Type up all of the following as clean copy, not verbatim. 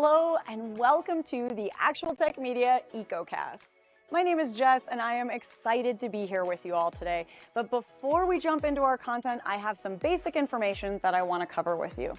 Hello and welcome to the Actual Tech Media EcoCast. My name is Jess and I am excited to be here with you all today. But before we jump into our content, I have some basic information that I want to cover with you.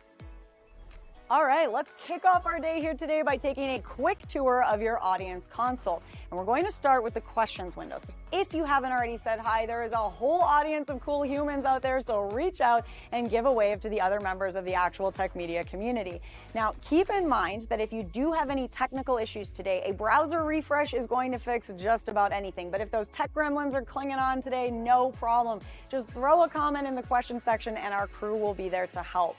All right, let's kick off our day here today by taking a quick tour of your audience console. And we're going to start with the questions window. So if you haven't already said hi, there is a whole audience of cool humans out there, so reach out and give a wave to the other members of the Actual Tech Media community. Now, keep in mind that if you do have any technical issues today, a browser refresh is going to fix just about anything. But if those tech gremlins are clinging on today, no problem. Just throw a comment in the question section and our crew will be there to help.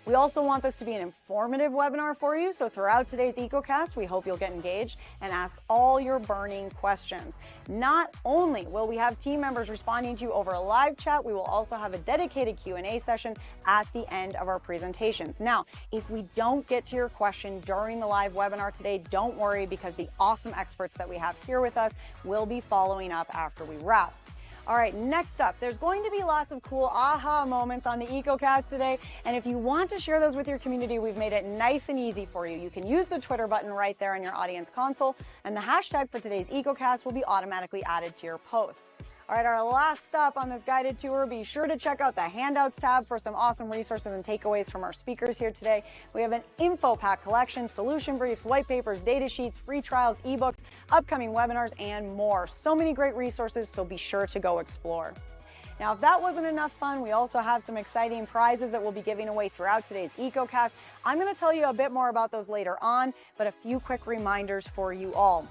We also want this to be an informative webinar for you, so throughout today's EcoCast, we hope you'll get engaged and ask all your burning questions. Not only will we have team members responding to you over a live chat, we will also have a dedicated Q&A session at the end of our presentations. Now, if we don't get to your question during the live webinar today, don't worry, because the awesome experts that we have here with us will be following up after we wrap. All right, next up, there's going to be lots of cool aha moments on the EcoCast today. And if you want to share those with your community, we've made it nice and easy for you. You can use the Twitter button right there in your audience console, and the hashtag for today's EcoCast will be automatically added to your post. All right, our last stop on this guided tour, be sure to check out the handouts tab for some awesome resources and takeaways from our speakers here today. We have an info pack collection, solution briefs, white papers, data sheets, free trials, ebooks, upcoming webinars, and more. So many great resources, so be sure to go explore. Now, if that wasn't enough fun, we also have some exciting prizes that we'll be giving away throughout today's EcoCast. I'm going to tell you a bit more about those later on, but a few quick reminders for you all.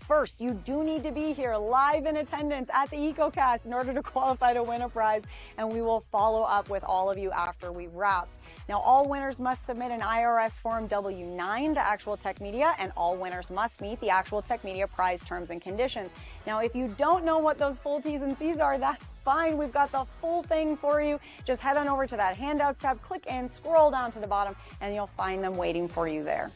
First, you do need to be here live in attendance at the EcoCast in order to qualify to win a prize, and we will follow up with all of you after we wrap. Now, all winners must submit an IRS Form W-9 to Actual Tech Media, and all winners must meet the Actual Tech Media prize terms and conditions. Now, if you don't know what those full T's and C's are, that's fine. We've got the full thing for you. Just head on over to that handouts tab, click in, scroll down to the bottom, and you'll find them waiting for you there.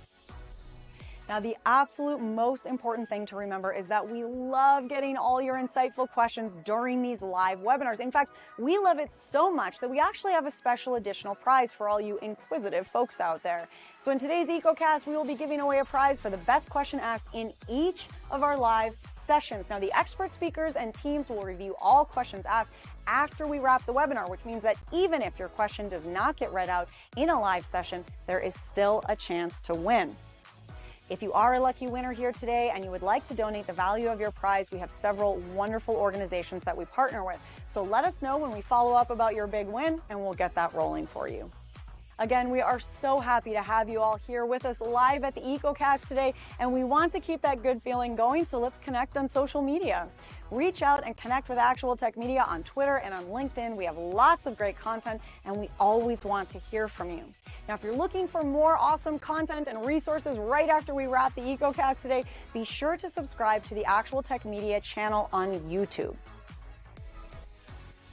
Now, the absolute most important thing to remember is that we love getting all your insightful questions during these live webinars. In fact, we love it so much that we actually have a special additional prize for all you inquisitive folks out there. So in today's EcoCast, we will be giving away a prize for the best question asked in each of our live sessions. Now, the expert speakers and teams will review all questions asked after we wrap the webinar, which means that even if your question does not get read out in a live session, there is still a chance to win. If you are a lucky winner here today and you would like to donate the value of your prize, we have several wonderful organizations that we partner with. So let us know when we follow up about your big win, and we'll get that rolling for you. Again, we are so happy to have you all here with us live at the EcoCast today, and we want to keep that good feeling going, so let's connect on social media. Reach out and connect with Actual Tech Media on Twitter and on LinkedIn. We have lots of great content, and we always want to hear from you. Now, if you're looking for more awesome content and resources right after we wrap the EcoCast today, be sure to subscribe to the Actual Tech Media channel on YouTube.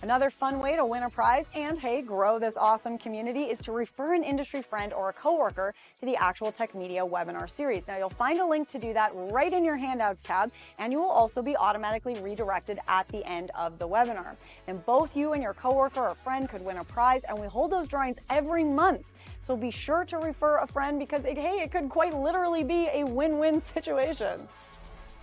Another fun way to win a prize and, hey, grow this awesome community is to refer an industry friend or a coworker to the Actual Tech Media webinar series. Now, you'll find a link to do that right in your handouts tab, and you will also be automatically redirected at the end of the webinar. And both you and your coworker or friend could win a prize, and we hold those drawings every month. So be sure to refer a friend because, hey, it could quite literally be a win-win situation.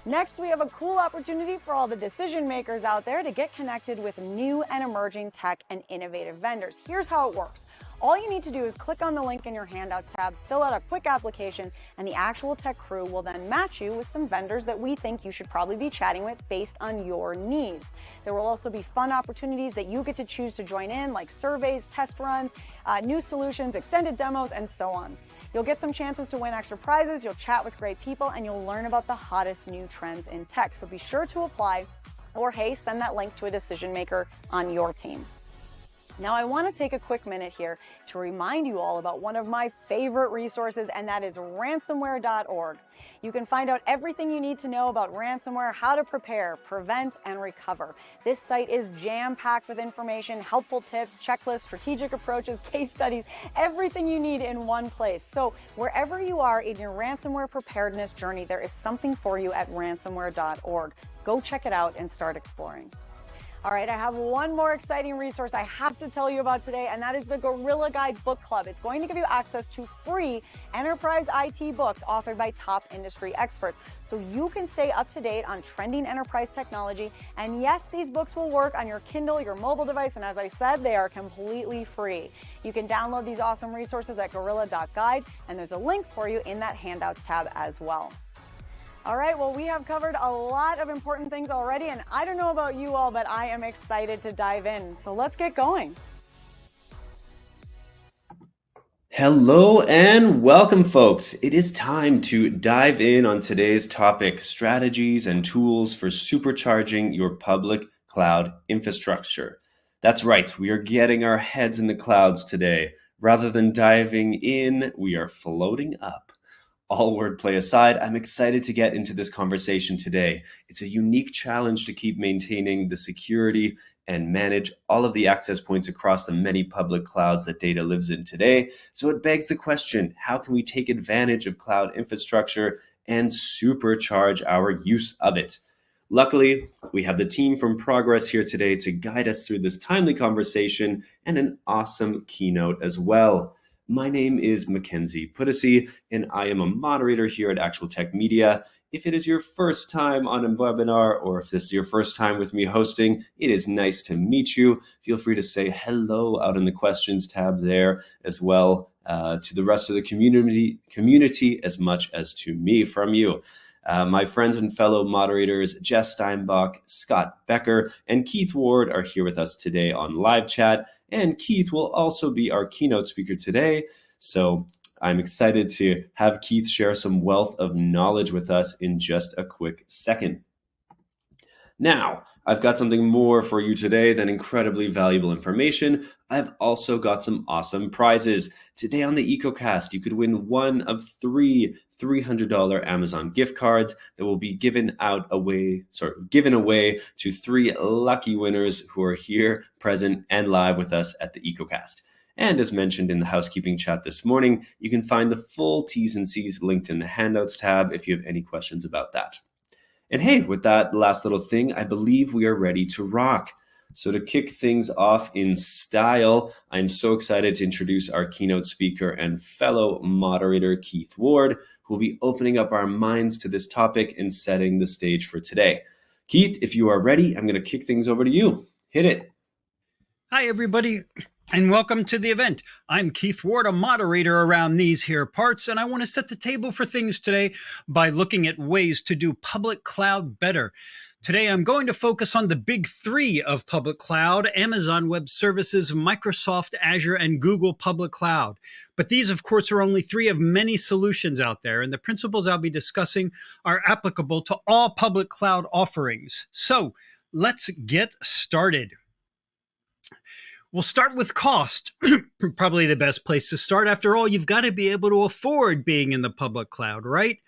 Next, we have a cool opportunity for all the decision makers out there to get connected with new and emerging tech and innovative vendors. Here's how it works. All you need to do is click on the link in your handouts tab, fill out a quick application, and the Actual Tech crew will then match you with some vendors that we think you should probably be chatting with based on your needs. There will also be fun opportunities that you get to choose to join in, like surveys, test runs, new solutions, extended demos, and so on. You'll get some chances to win extra prizes, you'll chat with great people, and you'll learn about the hottest new trends in tech. So be sure to apply, or hey, send that link to a decision maker on your team. Now, I want to take a quick minute here to remind you all about one of my favorite resources, and that is ransomware.org. You can find out everything you need to know about ransomware, how to prepare, prevent, and recover. This site is jam-packed with information, helpful tips, checklists, strategic approaches, case studies, everything you need in one place. So wherever you are in your ransomware preparedness journey, there is something for you at ransomware.org. Go check it out and start exploring. All right, I have one more exciting resource I have to tell you about today, and that is the Gorilla Guide Book Club. It's going to give you access to free enterprise IT books authored by top industry experts, so you can stay up to date on trending enterprise technology. And yes, these books will work on your Kindle, your mobile device, and as I said, they are completely free. You can download these awesome resources at gorilla.guide, and there's a link for you in that handouts tab as well. All right, well, we have covered a lot of important things already, and I don't know about you all, but I am excited to dive in. So let's get going. Hello and welcome, folks. It is time to dive in on today's topic, strategies and tools for supercharging your public cloud infrastructure. That's right, we are getting our heads in the clouds today. Rather than diving in, we are floating up. All wordplay aside, I'm excited to get into this conversation today. It's a unique challenge to keep maintaining the security and manage all of the access points across the many public clouds that data lives in today. So it begs the question, how can we take advantage of cloud infrastructure and supercharge our use of it? Luckily, we have the team from Progress here today to guide us through this timely conversation and an awesome keynote as well. My name is Mackenzie Puddesy, and I am a moderator here at Actual Tech Media. If it is your first time on a webinar, or if this is your first time with me hosting, it is nice to meet you. Feel free to say hello out in the questions tab there as well to the rest of the community as much as to me from you. My friends and fellow moderators, Jess Steinbach, Scott Becker, and Keith Ward are here with us today on live chat. And Keith will also be our keynote speaker today. So I'm excited to have Keith share some wealth of knowledge with us in just a quick second. Now, I've got something more for you today than incredibly valuable information. I've also got some awesome prizes. Today on the EcoCast, you could win one of three $300 Amazon gift cards that will be given away to three lucky winners who are here, present, and live with us at the EcoCast. And as mentioned in the housekeeping chat this morning, you can find the full T's and C's linked in the handouts tab if you have any questions about that. And hey, with that last little thing, I believe we are ready to rock. So to kick things off in style, I'm so excited to introduce our keynote speaker and fellow moderator, Keith Ward, who will be opening up our minds to this topic and setting the stage for today. Keith, if you are ready, I'm going to kick things over to you. Hit it. Hi, everybody, and welcome to the event. I'm Keith Ward, a moderator around these here parts, and I want to set the table for things today by looking at ways to do public cloud better. Today, I'm going to focus on the big three of public cloud: Amazon Web Services, Microsoft Azure, and Google Public Cloud. But these, of course, are only three of many solutions out there, and the principles I'll be discussing are applicable to all public cloud offerings. So let's get started. We'll start with cost, probably the best place to start. After all, you've got to be able to afford being in the public cloud, right?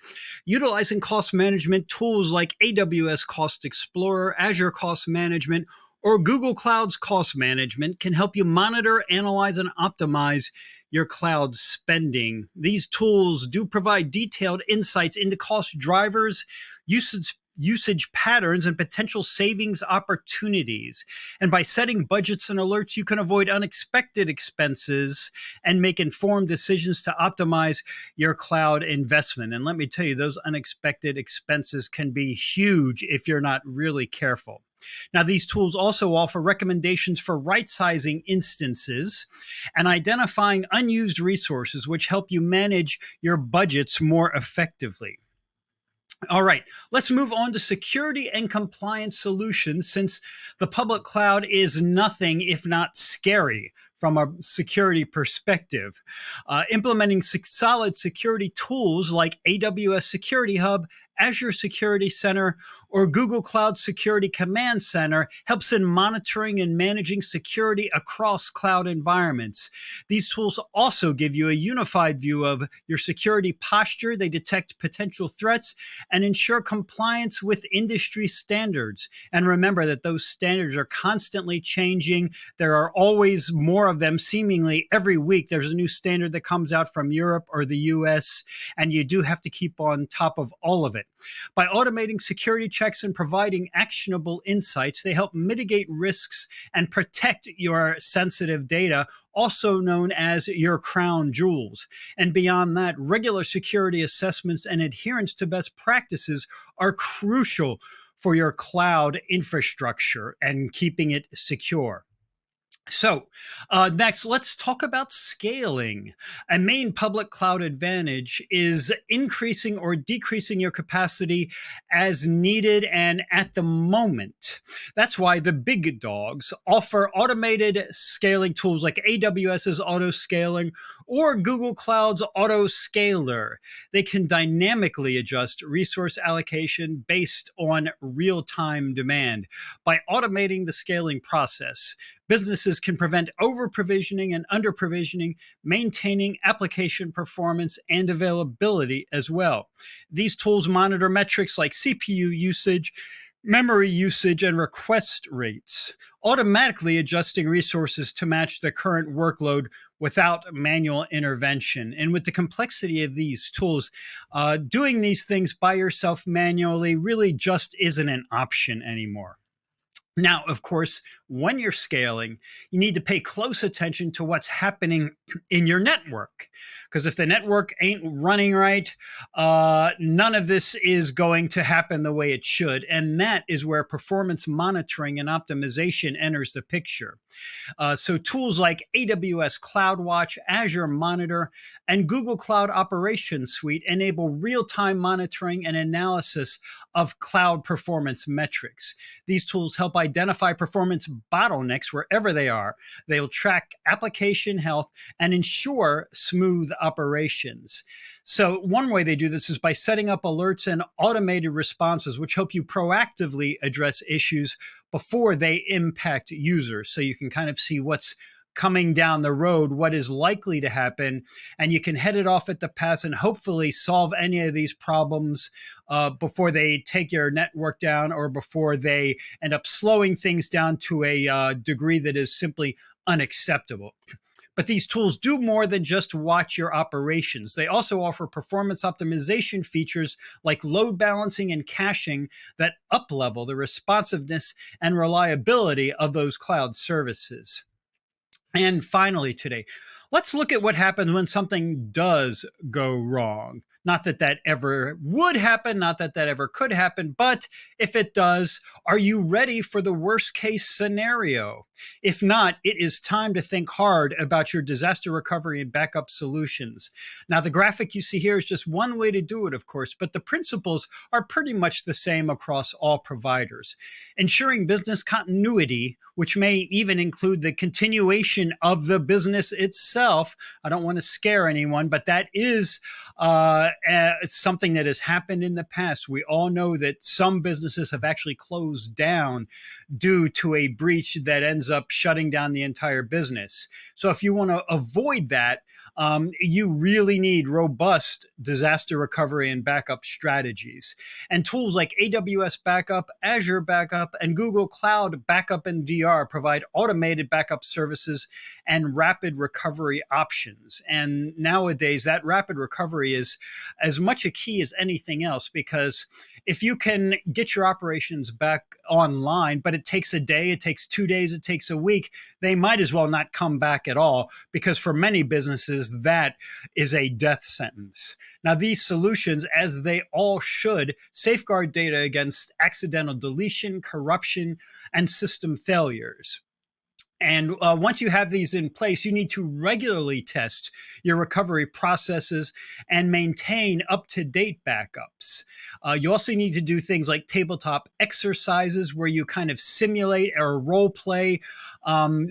Utilizing cost management tools like AWS Cost Explorer, Azure Cost Management, or Google Cloud's Cost Management can help you monitor, analyze, and optimize your cloud spending. These tools do provide detailed insights into cost drivers, usage patterns, and potential savings opportunities. And by setting budgets and alerts, you can avoid unexpected expenses and make informed decisions to optimize your cloud investment. And let me tell you, those unexpected expenses can be huge if you're not really careful. Now, these tools also offer recommendations for right-sizing instances and identifying unused resources, which help you manage your budgets more effectively. All right, let's move on to security and compliance solutions, since the public cloud is nothing if not scary from a security perspective. Implementing solid security tools like AWS Security Hub, Azure Security Center, or Google Cloud Security Command Center helps in monitoring and managing security across cloud environments. These tools also give you a unified view of your security posture. They detect potential threats and ensure compliance with industry standards. And remember that those standards are constantly changing. There are always more of them. Seemingly every week there's a new standard that comes out from Europe or the US, and you do have to keep on top of all of it. it. By automating security checks and providing actionable insights, they help mitigate risks and protect your sensitive data, also known as your crown jewels. And beyond that, regular security assessments and adherence to best practices are crucial for your cloud infrastructure and keeping it secure. So next, let's talk about scaling. A main public cloud advantage is increasing or decreasing your capacity as needed and at the moment. That's why the big dogs offer automated scaling tools like AWS's auto scaling or Google Cloud's auto scaler. They can dynamically adjust resource allocation based on real-time demand. By automating the scaling process, businesses can prevent over-provisioning and under-provisioning, maintaining application performance and availability as well. These tools monitor metrics like CPU usage, memory usage, and request rates, automatically adjusting resources to match the current workload without manual intervention. And with the complexity of these tools, doing these things by yourself manually really just isn't an option anymore. Now, of course, when you're scaling, you need to pay close attention to what's happening in your network. Because if the network ain't running right, none of this is going to happen the way it should. And that is where performance monitoring and optimization enters the picture. So tools like AWS CloudWatch, Azure Monitor, and Google Cloud Operations Suite enable real-time monitoring and analysis of cloud performance metrics. These tools help identify performance bottlenecks wherever they are. They'll track application health and ensure smooth operations. So one way they do this is by setting up alerts and automated responses, which help you proactively address issues before they impact users. So you can kind of see what's coming down the road, what is likely to happen, and you can head it off at the pass and hopefully solve any of these problems before they take your network down or before they end up slowing things down to a degree that is simply unacceptable. But these tools do more than just watch your operations. They also offer performance optimization features like load balancing and caching that up-level the responsiveness and reliability of those cloud services. And finally today, let's look at what happens when something does go wrong. Not that that ever would happen, not that that ever could happen, but if it does, are you ready for the worst case scenario? If not, it is time to think hard about your disaster recovery and backup solutions. Now, the graphic you see here is just one way to do it, of course, but the principles are pretty much the same across all providers. Ensuring business continuity, which may even include the continuation of the business itself. I don't want to scare anyone, but that is something that has happened in the past. We all know that some businesses have actually closed down due to a breach that ends up shutting down the entire business. So if you want to avoid that, you really need robust disaster recovery and backup strategies. And tools like AWS Backup, Azure Backup, and Google Cloud Backup and DR provide automated backup services and rapid recovery options. And nowadays, that rapid recovery is as much a key as anything else, because if you can get your operations back online, but it takes a day, it takes 2 days, it takes a week, they might as well not come back at all, because for many businesses, that is a death sentence. Now, these solutions, as they all should, safeguard data against accidental deletion, corruption, and system failures. And once you have these in place, you need to regularly test your recovery processes and maintain up-to-date backups. You also need to do things like tabletop exercises where you kind of simulate or role play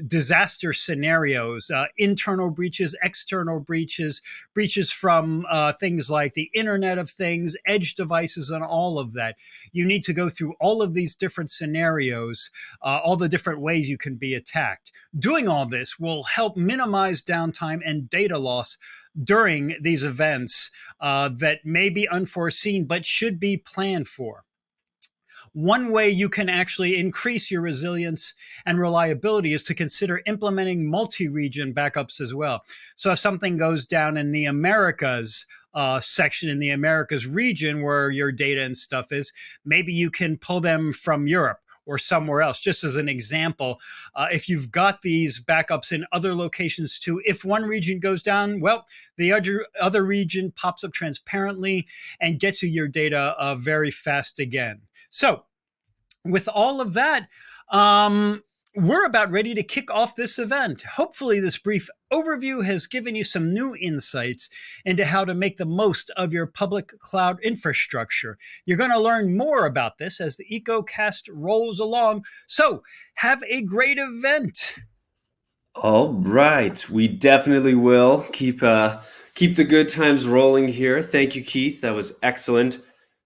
disaster scenarios, internal breaches, external breaches, breaches from things like the Internet of Things, edge devices, and all of that. You need to go through all of these different scenarios, all the different ways you can be attacked. Doing all this will help minimize downtime and data loss during these events that may be unforeseen but should be planned for. one way you can actually increase your resilience and reliability is to consider implementing multi-region backups as well. So if something goes down in the Americas, section in the Americas region where your data and stuff is, maybe you can pull them from Europe or somewhere else. Just as an example, if you've got these backups in other locations too, if one region goes down, well, the other region pops up transparently and gets you your data very fast again. So with all of that, we're about ready to kick off this event. Hopefully this brief overview has given you some new insights into how to make the most of your public cloud infrastructure. You're going to learn more about this as the EcoCast rolls along. So have a great event. All right, we definitely will keep the good times rolling here. Thank you, Keith. That was excellent.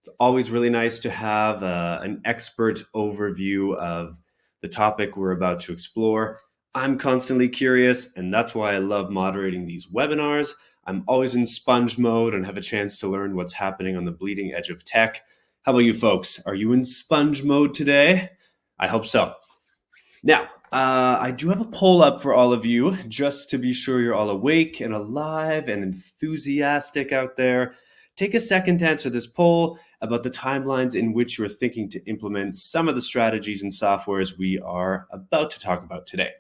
It's always really nice to have an expert overview of the topic we're about to explore. I'm constantly curious, and that's why I love moderating these webinars. I'm always in sponge mode and have a chance to learn what's happening on the bleeding edge of tech. How about you folks? Are you in sponge mode today? I hope so. Now, I do have a poll up for all of you, just to be sure you're all awake and alive and enthusiastic out there. Take a second to answer this poll about the timelines in which you're thinking to implement some of the strategies and softwares we are about to talk about today.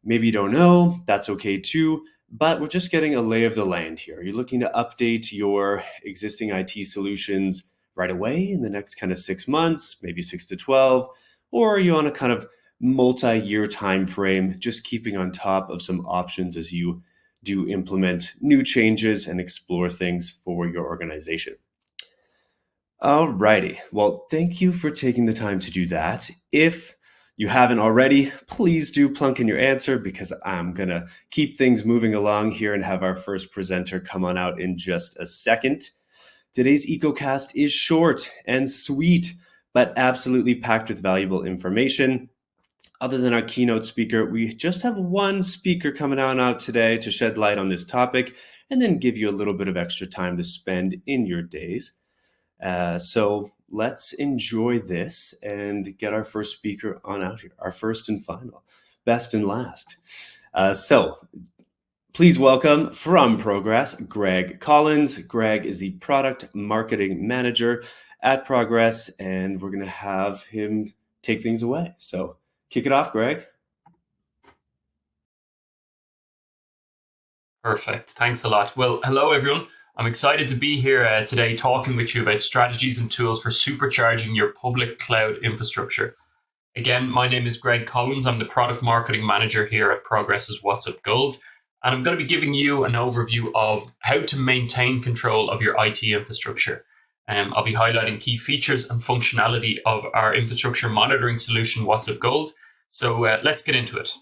Maybe you don't know, that's okay too, but we're just getting a lay of the land here. Are you looking to update your existing IT solutions right away in the next kind of 6 months, maybe 6 to 12, or are you on a kind of multi-year time frame, just keeping on top of some options as you do implement new changes and explore things for your organization? Alrighty, well, thank you for taking the time to do that. If you haven't already, please do plunk in your answer because I'm gonna keep things moving along here and have our first presenter come on out in just a second. Today's EcoCast is short and sweet, but absolutely packed with valuable information. Other than our keynote speaker, we just have one speaker coming on out today to shed light on this topic and then give you a little bit of extra time to spend in your days. So let's enjoy this and get our first speaker on out here, our first and final, best and last. So please welcome from Progress, Greg Collins. Greg is the product marketing manager at Progress, and we're going to have him take things away. So kick it off, Greg. Perfect. Thanks a lot. Well, hello, everyone. I'm excited to be here today talking with you about strategies and tools for supercharging your public cloud infrastructure. Again, my name is Greg Collins. I'm the product marketing manager here at Progress's What's Up Gold. And I'm going to be giving you an overview of how to maintain control of your IT infrastructure. I'll be highlighting key features and functionality of our infrastructure monitoring solution, What's Up Gold. So let's get into it.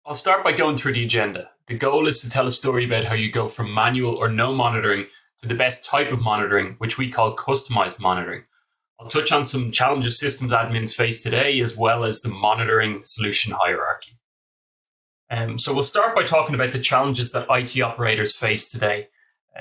I'll start by going through the agenda. The goal is to tell a story about how you go from manual or no monitoring to the best type of monitoring, which we call customized monitoring. I'll touch on some challenges systems admins face today, as well as the monitoring solution hierarchy. So we'll start by talking about the challenges that IT operators face today.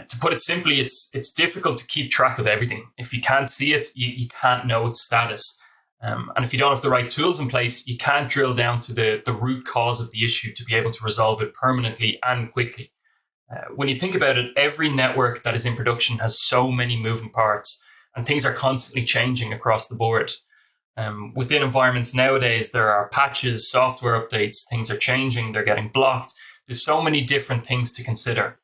To put it simply, it's difficult to keep track of everything. If you can't see it, you can't know its status. And if you don't have the right tools in place, you can't drill down to the root cause of the issue to be able to resolve it permanently and quickly. When you think about it, every network that is in production has so many moving parts, and things are constantly changing across the board. Within environments nowadays, there are patches, software updates, things are changing, they're getting blocked. There's so many different things to consider.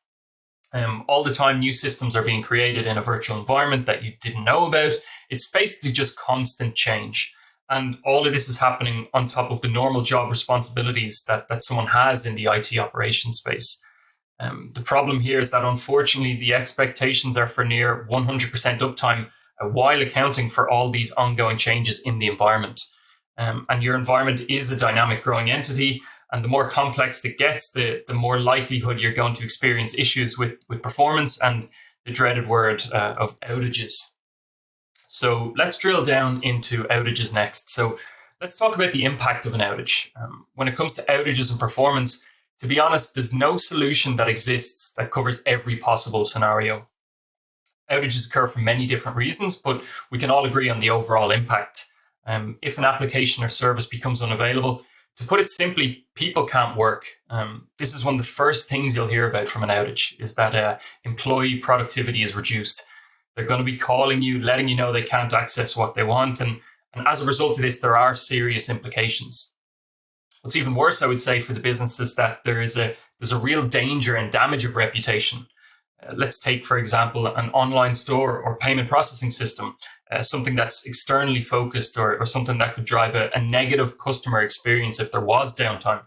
All the time, new systems are being created in a virtual environment that you didn't know about. It's basically just constant change. And all of this is happening on top of the normal job responsibilities that someone has in the IT operations space. The problem here is that, unfortunately, the expectations are for near 100% uptime while accounting for all these ongoing changes in the environment. And your environment is a dynamic growing entity. And the more complex it gets, the more likelihood you're going to experience issues with performance and the dreaded word of outages. So let's drill down into outages next. So let's talk about the impact of an outage. When it comes to outages and performance, to be honest, there's no solution that exists that covers every possible scenario. Outages occur for many different reasons, but we can all agree on the overall impact. If an application or service becomes unavailable, to put it simply, people can't work. This is one of the first things you'll hear about from an outage, is that employee productivity is reduced. They're going to be calling you, letting you know they can't access what they want. And as a result of this, there are serious implications. What's even worse, I would say, for the business is that there's a real danger and damage of reputation. Let's take, for example, an online store or payment processing system, something that's externally focused or something that could drive a negative customer experience if there was downtime.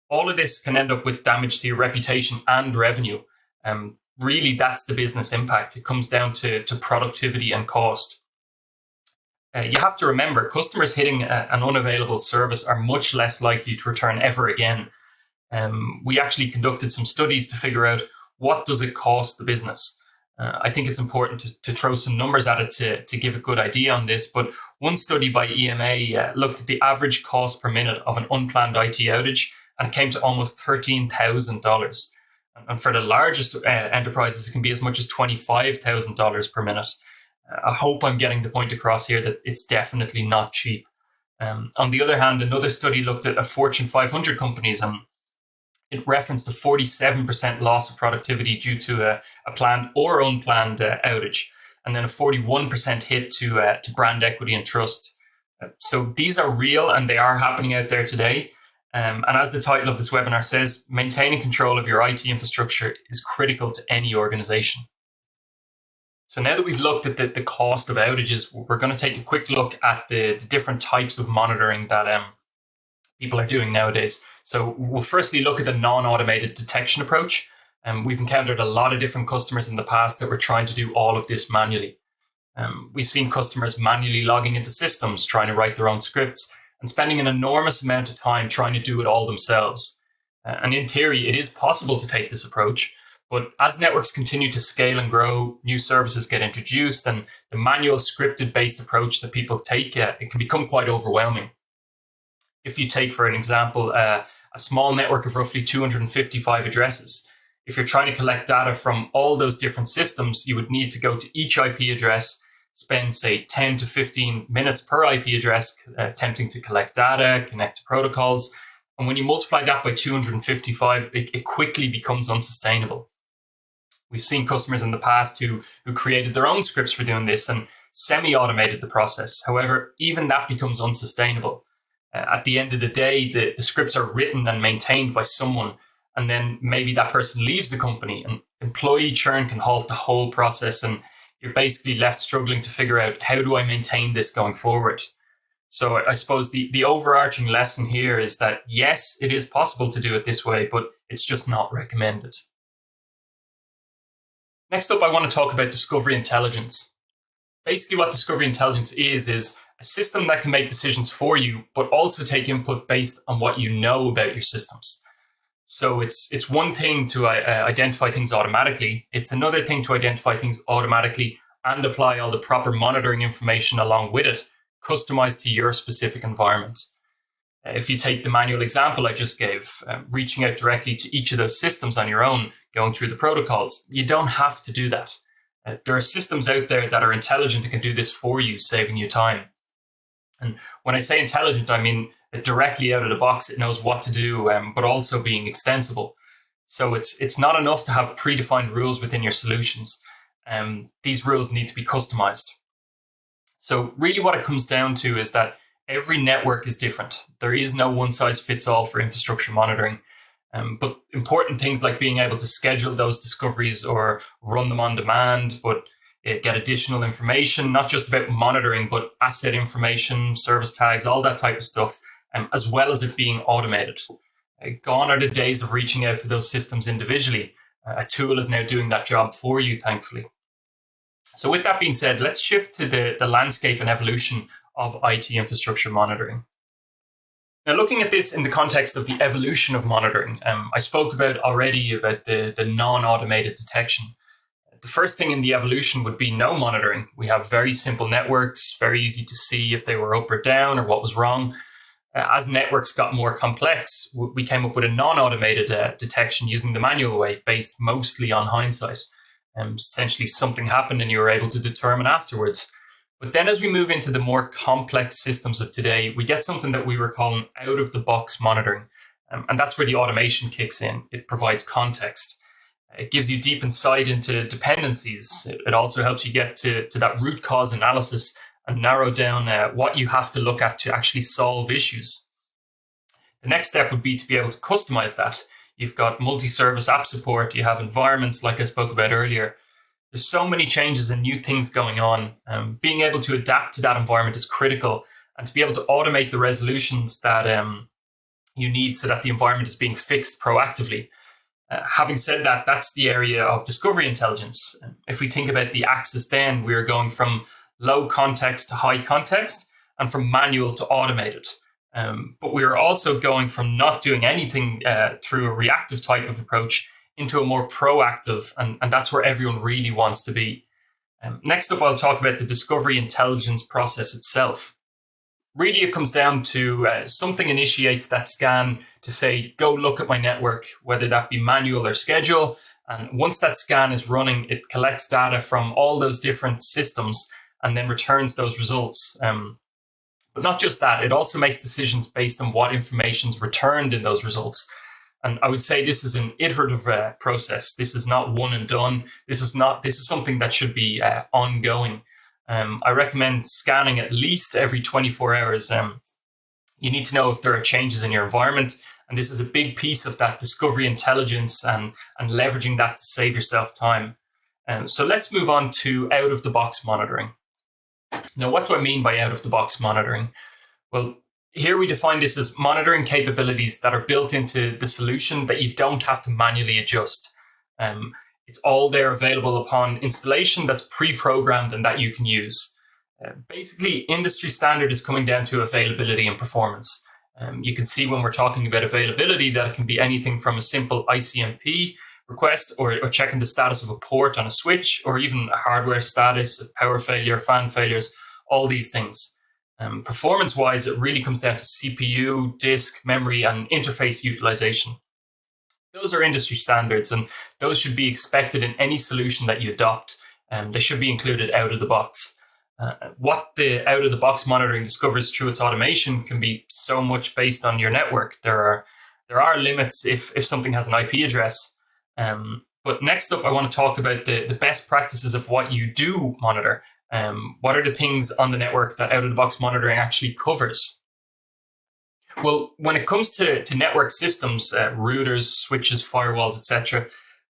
All of this can end up with damage to your reputation and revenue. Really, that's the business impact. It comes down to productivity and cost. You have to remember, customers hitting an unavailable service are much less likely to return ever again. We actually conducted some studies to figure out what does it cost the business. I think it's important to throw some numbers at it to give a good idea on this. But one study by EMA looked at the average cost per minute of an unplanned IT outage, and it came to almost $13,000. And for the largest enterprises, it can be as much as $25,000 per minute. I hope I'm getting the point across here that it's definitely not cheap. On the other hand, another study looked at a Fortune 500 companies, and it referenced a 47% loss of productivity due to a planned or unplanned outage, and then a 41% hit to brand equity and trust. So these are real and they are happening out there today. And as the title of this webinar says, maintaining control of your IT infrastructure is critical to any organization. So now that we've looked at the cost of outages, we're going to take a quick look at the different types of monitoring that people are doing nowadays. So we'll firstly look at the non-automated detection approach. We've encountered a lot of different customers in the past that were trying to do all of this manually. We've seen customers manually logging into systems, trying to write their own scripts, and spending an enormous amount of time trying to do it all themselves. And in theory, it is possible to take this approach. But as networks continue to scale and grow, new services get introduced, and the manual scripted-based approach that people take, it can become quite overwhelming. If you take, for an example, a small network of roughly 255 addresses, if you're trying to collect data from all those different systems, you would need to go to each IP address, spend, say, 10 to 15 minutes per IP address attempting to collect data, connect to protocols. And when you multiply that by 255, it quickly becomes unsustainable. We've seen customers in the past who created their own scripts for doing this and semi-automated the process. However, even that becomes unsustainable. At the end of the day, the scripts are written and maintained by someone, and then maybe that person leaves the company, and employee churn can halt the whole process, and you're basically left struggling to figure out, how do I maintain this going forward? So I suppose the overarching lesson here is that, yes, it is possible to do it this way, but it's just not recommended. Next up, I want to talk about discovery intelligence. Basically, what discovery intelligence is a system that can make decisions for you, but also take input based on what you know about your systems. So it's one thing to identify things automatically. It's another thing to identify things automatically and apply all the proper monitoring information along with it, customized to your specific environment. If you take the manual example I just gave, reaching out directly to each of those systems on your own, going through the protocols, you don't have to do that. There are systems out there that are intelligent and can do this for you, saving you time. And when I say intelligent, I mean directly out of the box, it knows what to do, but also being extensible. So it's not enough to have predefined rules within your solutions. These rules need to be customized. So really what it comes down to is that every network is different. There is no one size fits all for infrastructure monitoring. But important things like being able to schedule those discoveries or run them on demand, but get additional information, not just about monitoring, but asset information, service tags, all that type of stuff, as well as it being automated. Gone are the days of reaching out to those systems individually. A tool is now doing that job for you, thankfully. So with that being said, let's shift to the landscape and evolution of IT infrastructure monitoring. Now, looking at this in the context of the evolution of monitoring, I spoke already about the non-automated detection. The first thing in the evolution would be no monitoring. We have very simple networks, very easy to see if they were up or down or what was wrong. As networks got more complex, we came up with a non-automated detection using the manual way, based mostly on hindsight. Essentially, something happened and you were able to determine afterwards. But then as we move into the more complex systems of today, we get something that we were calling out-of-the-box monitoring. And that's where the automation kicks in. It provides context. It gives you deep insight into dependencies. It also helps you get to that root cause analysis and narrow down what you have to look at to actually solve issues. The next step would be to be able to customize that. You've got multi-service app support. You have environments like I spoke about earlier. There's so many changes and new things going on. Being able to adapt to that environment is critical, and to be able to automate the resolutions that you need so that the environment is being fixed proactively. Having said that, that's the area of discovery intelligence. If we think about the axis, then we're going from low context to high context and from manual to automated. But we're also going from not doing anything through a reactive type of approach into a more proactive, and that's where everyone really wants to be. Next up, I'll talk about the discovery intelligence process itself. Really, it comes down to something initiates that scan to say, go look at my network, whether that be manual or schedule. And once that scan is running, it collects data from all those different systems and then returns those results. But not just that, it also makes decisions based on what information is returned in those results. And I would say this is an iterative process. This is not one and done. This is something that should be ongoing. I recommend scanning at least every 24 hours. You need to know if there are changes in your environment. And this is a big piece of that discovery intelligence and leveraging that to save yourself time. So let's move on to out-of-the-box monitoring. Now, what do I mean by out-of-the-box monitoring? Well, here we define this as monitoring capabilities that are built into the solution that you don't have to manually adjust. It's all there available upon installation that's pre-programmed and that you can use. Basically, industry standard is coming down to availability and performance. You can see when we're talking about availability that it can be anything from a simple ICMP request or checking the status of a port on a switch, or even a hardware status, power failure, fan failures, all these things. Performance-wise, it really comes down to CPU, disk, memory, and interface utilization. Those are industry standards, and those should be expected in any solution that you adopt. They should be included out of the box. What the out-of-the-box monitoring discovers through its automation can be so much based on your network. There are limits if something has an IP address. But next up, I want to talk about the best practices of what you do monitor. What are the things on the network that out-of-the-box monitoring actually covers? Well, when it comes to network systems, routers, switches, firewalls, etc.,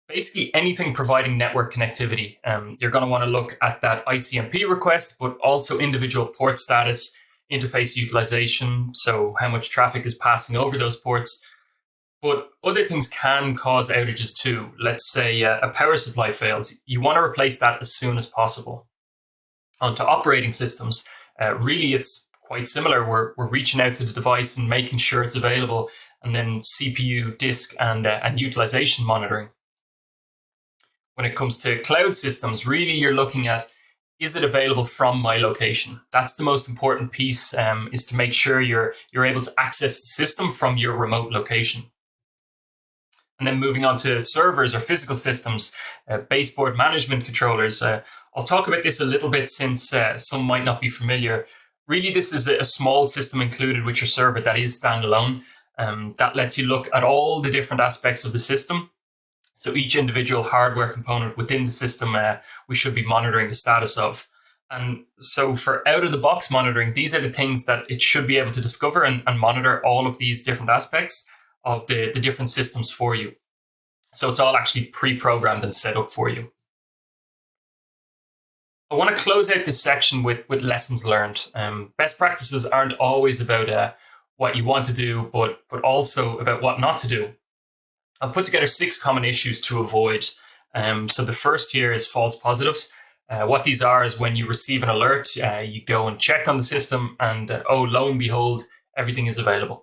basically anything providing network connectivity, you're going to want to look at that ICMP request, but also individual port status, interface utilization, so how much traffic is passing over those ports. But other things can cause outages too. Let's say a power supply fails. You want to replace that as soon as possible. Onto operating systems, really it's quite similar. We're reaching out to the device and making sure it's available, and then CPU, disk, and utilization monitoring. When it comes to cloud systems, really you're looking at, is it available from my location? That's the most important piece, is to make sure you're able to access the system from your remote location. And then moving on to servers or physical systems, baseboard management controllers. I'll talk about this a little bit since some might not be familiar. Really, this is a small system included with your server that is standalone. That lets you look at all the different aspects of the system. So each individual hardware component within the system, we should be monitoring the status of. And so for out-of-the-box monitoring, these are the things that it should be able to discover and monitor all of these different aspects of the different systems for you. So it's all actually pre-programmed and set up for you. I want to close out this section with lessons learned. Best practices aren't always about what you want to do, but also about what not to do. I've put together 6 common issues to avoid. So the first here is false positives. What these are is when you receive an alert, you go and check on the system and lo and behold, everything is available.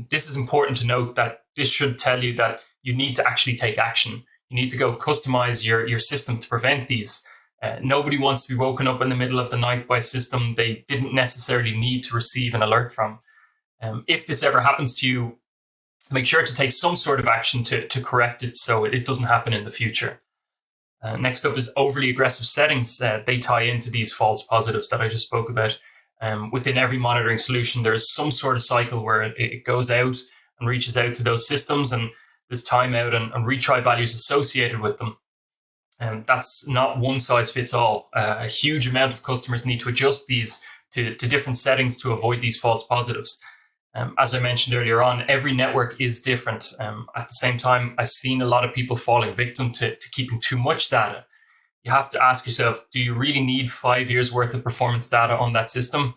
This is important to note that this should tell you that you need to actually take action. You need to go customize your system to prevent these. Nobody wants to be woken up in the middle of the night by a system they didn't necessarily need to receive an alert from. If this ever happens to you, make sure to take some sort of action to correct it so it doesn't happen in the future. Next up is overly aggressive settings. They tie into these false positives that I just spoke about. Within every monitoring solution, there's some sort of cycle where it goes out and reaches out to those systems, and there's timeout and retry values associated with them. That's not one size fits all. A huge amount of customers need to adjust these to different settings to avoid these false positives. As I mentioned earlier on, every network is different. At the same time, I've seen a lot of people falling victim to keeping too much data. You have to ask yourself, do you really need 5 years worth of performance data on that system?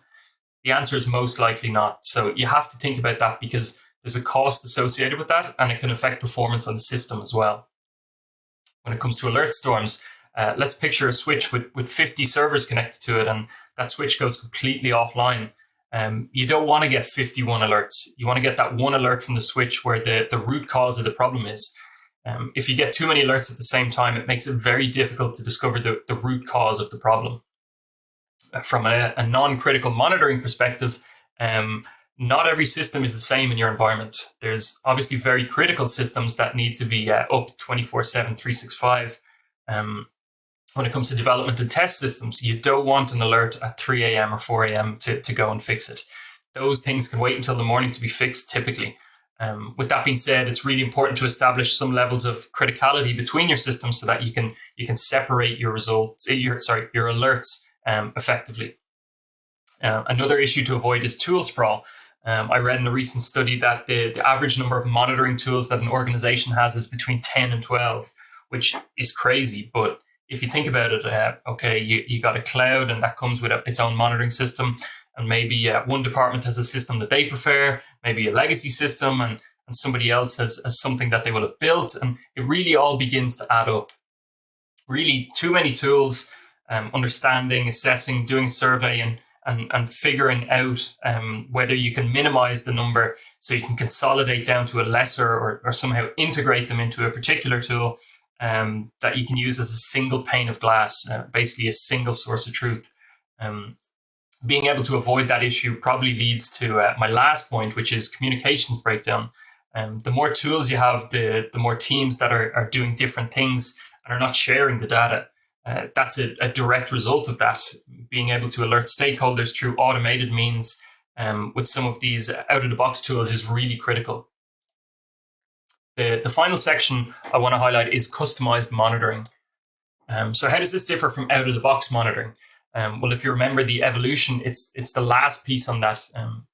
The answer is most likely not. So you have to think about that, because there's a cost associated with that, and it can affect performance on the system as well. When it comes to alert storms, let's picture a switch with 50 servers connected to it, and that switch goes completely offline. You don't want to get 51 alerts. You want to get that one alert from the switch where the root cause of the problem is. If you get too many alerts at the same time, it makes it very difficult to discover the root cause of the problem. From a non-critical monitoring perspective, not every system is the same in your environment. There's obviously very critical systems that need to be up 24/7, 365. When it comes to development and test systems, you don't want an alert at 3 a.m. or 4 a.m. to go and fix it. Those things can wait until the morning to be fixed typically. With that being said, it's really important to establish some levels of criticality between your systems so that you can separate your results, your alerts effectively. Another issue to avoid is tool sprawl. I read in a recent study that the average number of monitoring tools that an organization has is between 10 and 12, which is crazy. But if you think about it, okay, you got a cloud, and that comes with its own monitoring system. And maybe one department has a system that they prefer, maybe a legacy system, and somebody else has something that they will have built. And it really all begins to add up. Really, too many tools, understanding, assessing, doing survey, and figuring out whether you can minimize the number so you can consolidate down to a lesser or somehow integrate them into a particular tool that you can use as a single pane of glass, basically a single source of truth. Being able to avoid that issue probably leads to my last point, which is communications breakdown. The more tools you have, the more teams that are doing different things and are not sharing the data. That's a direct result of that. Being able to alert stakeholders through automated means with some of these out-of-the-box tools is really critical. The final section I want to highlight is customized monitoring. So how does this differ from out-of-the-box monitoring? Well, if you remember the evolution, it's the last piece on that,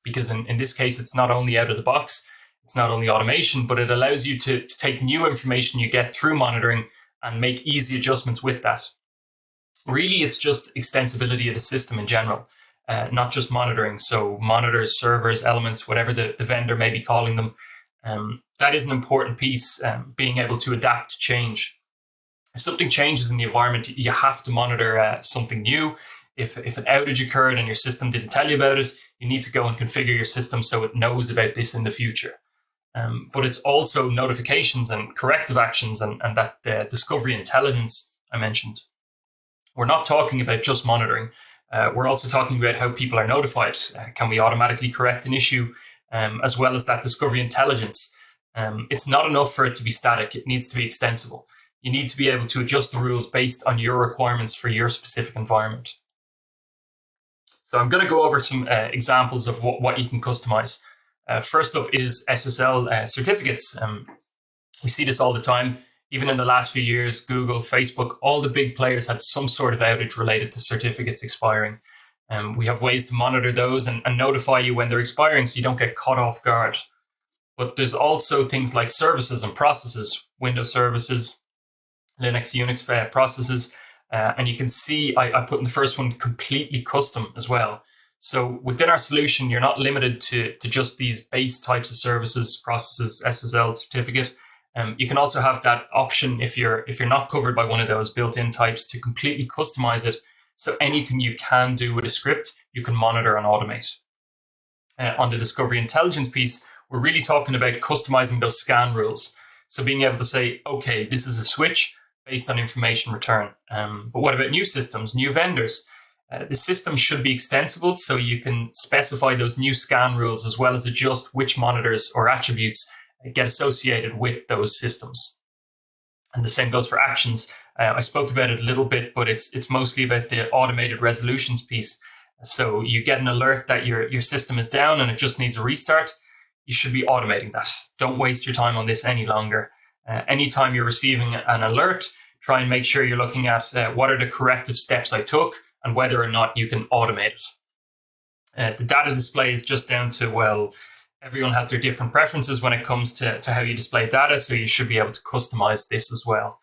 because in this case, it's not only out of the box, it's not only automation, but it allows you to take new information you get through monitoring and make easy adjustments with that. Really, it's just extensibility of the system in general, not just monitoring. So monitors, servers, elements, whatever the vendor may be calling them. That is an important piece, being able to adapt to change. If something changes in the environment, you have to monitor something new. If an outage occurred and your system didn't tell you about it, you need to go and configure your system so it knows about this in the future. But it's also notifications and corrective actions and that discovery intelligence I mentioned. We're not talking about just monitoring. We're also talking about how people are notified. Can we automatically correct an issue, as well as that discovery intelligence? It's not enough for it to be static. It needs to be extensible. You need to be able to adjust the rules based on your requirements for your specific environment. So I'm going to go over some examples of what you can customize. First up is SSL certificates. We see this all the time. Even in the last few years, Google, Facebook, all the big players had some sort of outage related to certificates expiring. We have ways to monitor those and notify you when they're expiring so you don't get caught off guard. But there's also things like services and processes, Windows services, Linux, Unix processes. And you can see I put in the first one completely custom as well. So within our solution, you're not limited to just these base types of services, processes, SSL certificate. You can also have that option if you're not covered by one of those built-in types to completely customize it. So anything you can do with a script, you can monitor and automate. On the discovery intelligence piece, we're really talking about customizing those scan rules. So being able to say, okay, this is a switch based on information return. But what about new systems, new vendors? The system should be extensible, so you can specify those new scan rules as well as adjust which monitors or attributes get associated with those systems. And the same goes for actions. I spoke about it a little bit, but it's mostly about the automated resolutions piece. So you get an alert that your system is down and it just needs a restart. You should be automating that. Don't waste your time on this any longer. Anytime you're receiving an alert, try and make sure you're looking at what are the corrective steps I took and whether or not you can automate it. The data display is just down to, well, everyone has their different preferences when it comes to how you display data, so you should be able to customize this as well.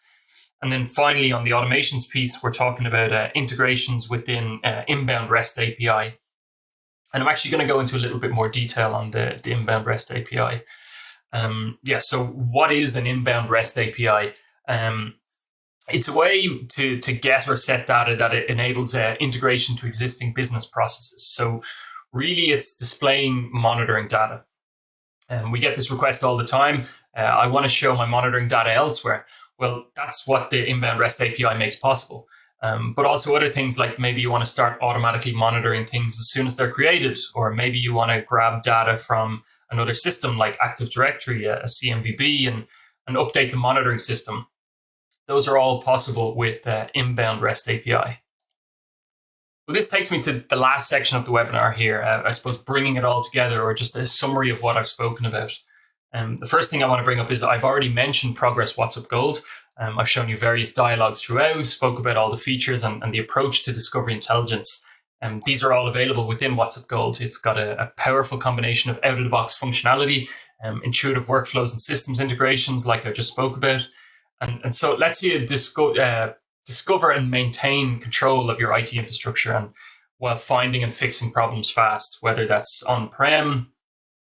And then finally, on the automations piece, we're talking about integrations within inbound REST API. And I'm actually going to go into a little bit more detail on the inbound REST API. So what is an inbound REST API? It's a way to get or set data that it enables integration to existing business processes. So really, it's displaying monitoring data. We get this request all the time. I want to show my monitoring data elsewhere. Well, that's what the inbound REST API makes possible. But also other things like maybe you want to start automatically monitoring things as soon as they're created, or maybe you want to grab data from another system like Active Directory, a CMVB, and update the monitoring system. Those are all possible with inbound REST API. Well, this takes me to the last section of the webinar here, I suppose bringing it all together, or just a summary of what I've spoken about. The first thing I want to bring up is I've already mentioned Progress WhatsUp Gold. I've shown you various dialogues throughout, spoke about all the features and the approach to discovery intelligence. These are all available within WhatsUp Gold. It's got a powerful combination of out-of-the-box functionality, intuitive workflows and systems integrations like I just spoke about. And so it lets you discover and maintain control of your IT infrastructure, and while finding and fixing problems fast, whether that's on-prem,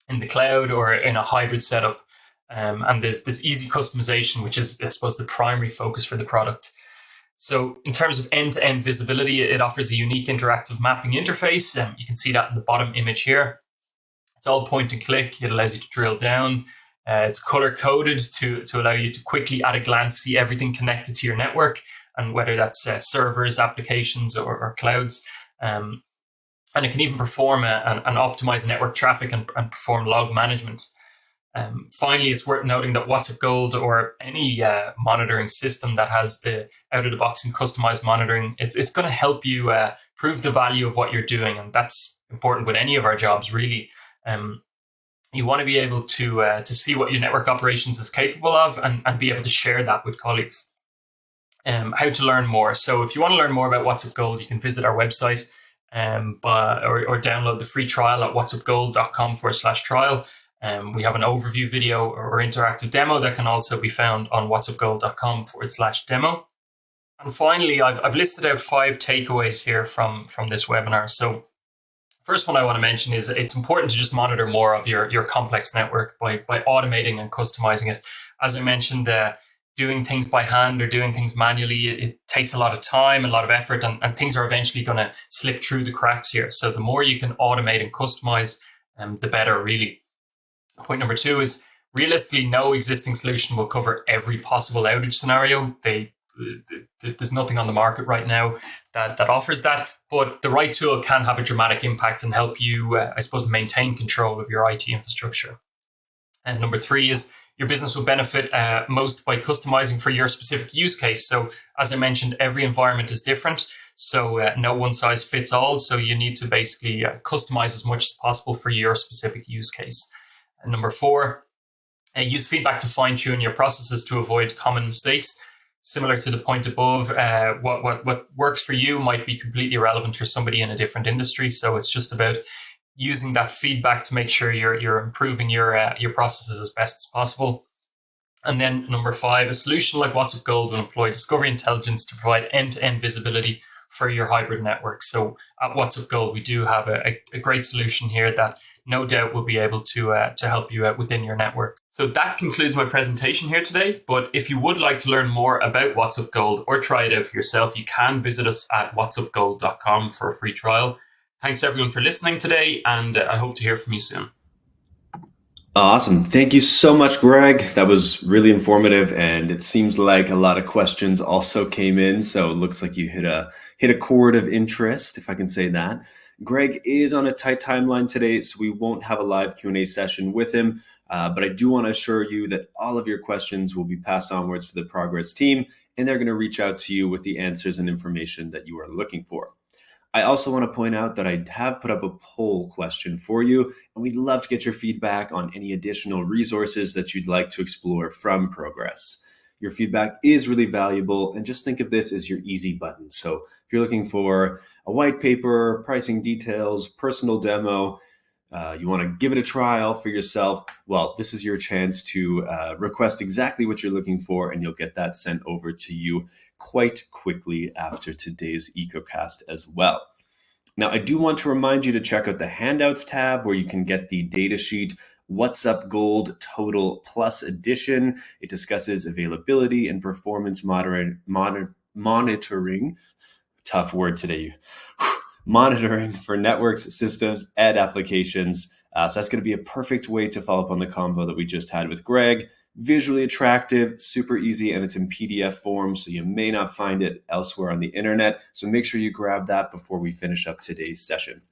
in the cloud, or in a hybrid setup. And there's this easy customization, which is, I suppose, the primary focus for the product. So in terms of end-to-end visibility, it offers a unique interactive mapping interface. You can see that in the bottom image here. It's all point and click. It allows you to drill down. It's color-coded to allow you to quickly, at a glance, see everything connected to your network, and whether that's servers, applications, or clouds. And it can even perform and optimize network traffic and perform log management. Finally, it's worth noting that WhatsUp Gold, or any monitoring system that has the out-of-the-box and customized monitoring, it's going to help you prove the value of what you're doing. And that's important with any of our jobs, really. You want to be able to see what your network operations is capable of, and be able to share that with colleagues. How to learn more. So if you want to learn more about WhatsUp Gold, you can visit our website or download the free trial at whatsupgold.com/trial. We have an overview video or interactive demo that can also be found on whatsupgold.com/demo. And finally, I've listed out 5 takeaways here from this webinar. So first one I want to mention is it's important to just monitor more of your complex network by automating and customizing it. As I mentioned, doing things by hand or doing things manually, it takes a lot of time, a lot of effort, and things are eventually going to slip through the cracks here. So the more you can automate and customize, the better, really. Point number 2 is realistically, no existing solution will cover every possible outage scenario. There's nothing on the market right now that offers that, but the right tool can have a dramatic impact and help you, I suppose, maintain control of your IT infrastructure. And number 3 is your business will benefit most by customizing for your specific use case. So as I mentioned, every environment is different. So no one size fits all. So you need to basically customize as much as possible for your specific use case. And number 4, use feedback to fine tune your processes to avoid common mistakes. Similar to the point above, what works for you might be completely irrelevant for somebody in a different industry. So it's just about using that feedback to make sure you're improving your processes as best as possible. And then number 5, a solution like WhatsUp Gold will employ discovery intelligence to provide end-to-end visibility for your hybrid network. So at WhatsUp Gold, we do have a great solution here that no doubt will be able to help you out within your network. So that concludes my presentation here today. But if you would like to learn more about WhatsUp Gold or try it out for yourself, you can visit us at whatsupgold.com for a free trial. Thanks everyone for listening today, and I hope to hear from you soon. Awesome. Thank you so much, Greg. That was really informative, and it seems like a lot of questions also came in. So it looks like you hit a chord of interest, if I can say that. Greg is on a tight timeline today, so we won't have a live Q&A session with him. But I do want to assure you that all of your questions will be passed onwards to the Progress team, and they're going to reach out to you with the answers and information that you are looking for. I also want to point out that I have put up a poll question for you, and we'd love to get your feedback on any additional resources that you'd like to explore from Progress. Your feedback is really valuable, and just think of this as your easy button. So if you're looking for a white paper, pricing details, personal demo, you want to give it a trial for yourself, well, this is your chance to request exactly what you're looking for, and you'll get that sent over to you quite quickly after today's EcoCast as well. Now, I do want to remind you to check out the Handouts tab where you can get the data sheet What's Up Gold Total Plus Edition. It discusses availability and performance monitoring. Tough word today. Monitoring for networks, systems, and applications. So that's going to be a perfect way to follow up on the convo that we just had with Greg. Visually attractive, super easy, and it's in PDF form, so you may not find it elsewhere on the internet. So make sure you grab that before we finish up today's session.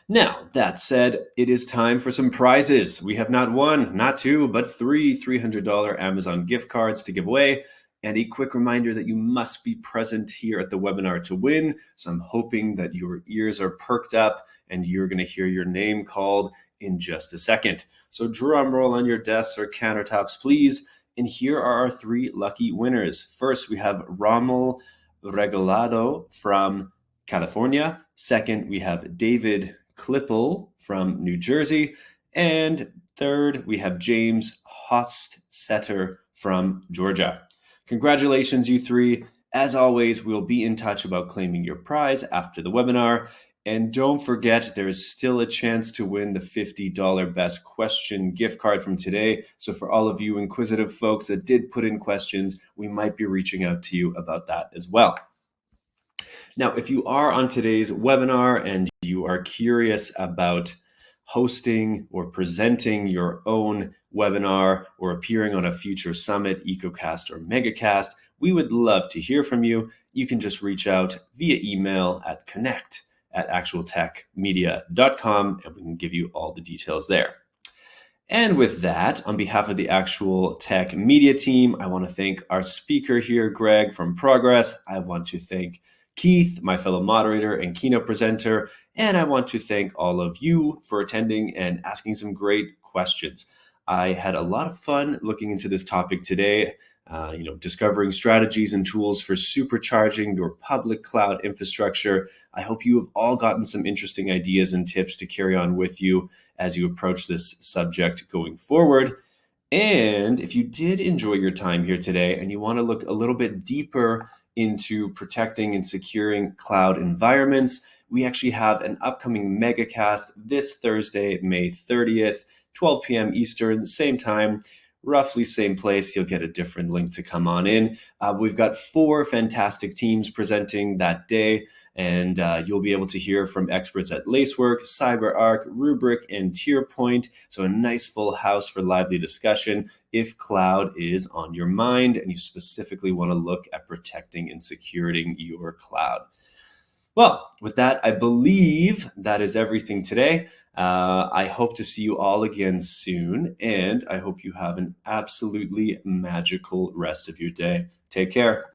Now, that said, it is time for some prizes. We have not one, not two, but three $300 Amazon gift cards to give away. And a quick reminder that you must be present here at the webinar to win. So I'm hoping that your ears are perked up and you're going to hear your name called in just a second. So drum roll on your desks or countertops, please. And here are our three lucky winners. First, we have Rommel Regalado from California. Second, we have David Klippel from New Jersey. And third, we have James Hostsetter from Georgia. Congratulations, you three. As always, we'll be in touch about claiming your prize after the webinar. And don't forget, there is still a chance to win the $50 Best Question gift card from today. So for all of you inquisitive folks that did put in questions, we might be reaching out to you about that as well. Now, if you are on today's webinar and you are curious about hosting or presenting your own webinar or appearing on a future summit, EcoCast or MegaCast, we would love to hear from you. You can just reach out via email at connect@actualtechmedia.com, and we can give you all the details there. And with that, on behalf of the Actual Tech Media team, I want to thank our speaker here, Greg from Progress. I want to thank Keith, my fellow moderator and keynote presenter, and I want to thank all of you for attending and asking some great questions. I had a lot of fun looking into this topic today, discovering strategies and tools for supercharging your public cloud infrastructure. I hope you have all gotten some interesting ideas and tips to carry on with you as you approach this subject going forward. And if you did enjoy your time here today and you want to look a little bit deeper into protecting and securing cloud environments, we actually have an upcoming MegaCast this Thursday, May 30th, 12 p.m. Eastern, same time, roughly same place. You'll get a different link to come on in. We've got 4 fantastic teams presenting that day, and you'll be able to hear from experts at Lacework, CyberArk, Rubrik, and TierPoint. So a nice full house for lively discussion if cloud is on your mind and you specifically want to look at protecting and securing your cloud. Well, with that, I believe that is everything today. I hope to see you all again soon, and I hope you have an absolutely magical rest of your day. Take care.